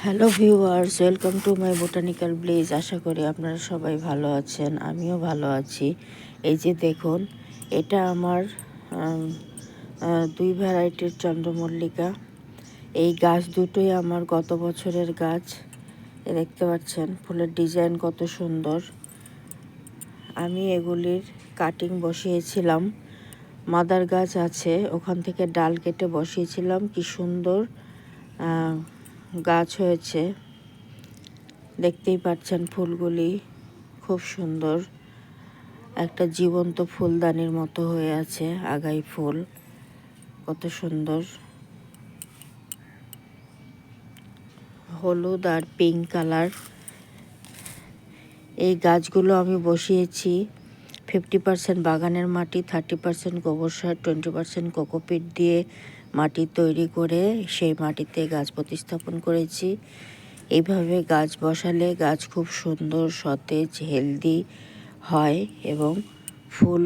Hello viewers, welcome to my botanical blaze. আশা করি আপনারা সবাই ভালো আছেন, আমিও ভালো আছি। এই যে দেখুন, এটা আমার দুই ভ্যারাইটির চন্দ্রমল্লিকা। এই গাছ দুটোই আমার গত বছরের গাছ। দেখতে পাচ্ছেন ফুলের ডিজাইন কত সুন্দর। আমি এগুলির কাটিং বসিয়েছিলাম, মাদার গাছ আছে, ওখান থেকে ডাল কেটে বসিয়েছিলাম। কি সুন্দর গাছ হয়েছে, দেখতেই পাচ্ছেন ফুলগুলি খুব সুন্দর। একটা জীবন্ত ফুলদানির মতো হয়ে আছে, আগাই ফুল কত সুন্দর, হলুদ আর পিঙ্ক কালার। এই গাছগুলো আমি বসিয়েছি 50% বাগানের মাটি, 30% গোবর সার, 20% কোকোপিট দিয়ে মাটি তৈরি করে সেই মাটিতে গাছ প্রতিস্থাপন করেছি। এইভাবে গাছ বসালে গাছ খুব সুন্দর, সতেজ, হেলদি হয় এবং ফুল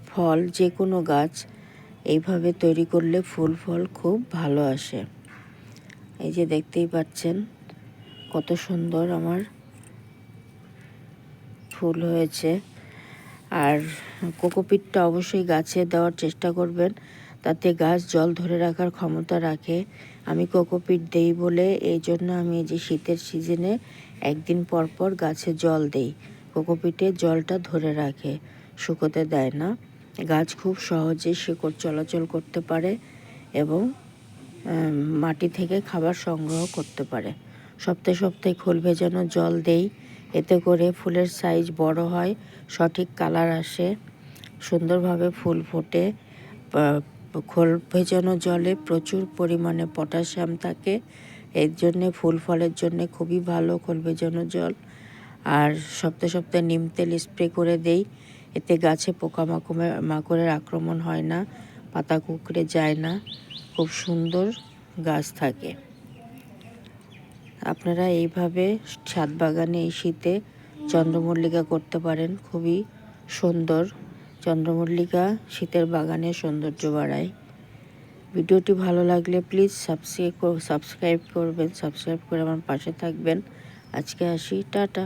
ফল যে কোনো গাছ এইভাবে তৈরি করলে ফুল ফল খুব ভালো আসে। এই যে দেখতেই পাচ্ছেন কত সুন্দর আমার ফুল হয়েছে। আর কোকোপিটটা অবশ্যই গাছে দেওয়ার চেষ্টা করবেন, তাতে গাছ জল ধরে রাখার ক্ষমতা রাখে। আমি কোকোপিট দেই বলে এই জন্য আমি এই যে শীতের সিজনে একদিন পর পর গাছে জল দেই। কোকোপিটে জলটা ধরে রাখে, শুকোতে দেয় না। গাছ খুব সহজে শিকড় চলাচল করতে পারে এবং মাটি থেকে খাবার সংগ্রহ করতে পারে। সপ্তাহে সপ্তাহে খোল ভেজানো জল দেই, এতে করে ফুলের সাইজ বড় হয়, সঠিক কালার আসে, সুন্দরভাবে ফুল ফোটে। খোল ভেজানো জলে প্রচুর পরিমাণে পটাশিয়াম থাকে, এর জন্যে ফুল ফলের জন্য খুবই ভালো খোল ভেজানো জল। আর সপ্তাহে সপ্তাহে নিম তেল স্প্রে করে দেই, এতে গাছে পোকামাকড়ের আক্রমণ হয় না, পাতা কুঁকড়ে যায় না, খুব সুন্দর গাছ থাকে। আপনারা এইভাবে ছাদ বাগানে এই শীতে চন্দ্রমল্লিকা করতে পারেন, খুবই সুন্দর। চন্দ্রমল্লিকা শীতের বাগানে সৌন্দর্য বাড়ায়। ভিডিওটি ভালো লাগলে প্লিজ সাবস্ক্রাইব করবেন, সাবস্ক্রাইব করে আমার পাশে থাকবেন। আজকে আসি, টাটা।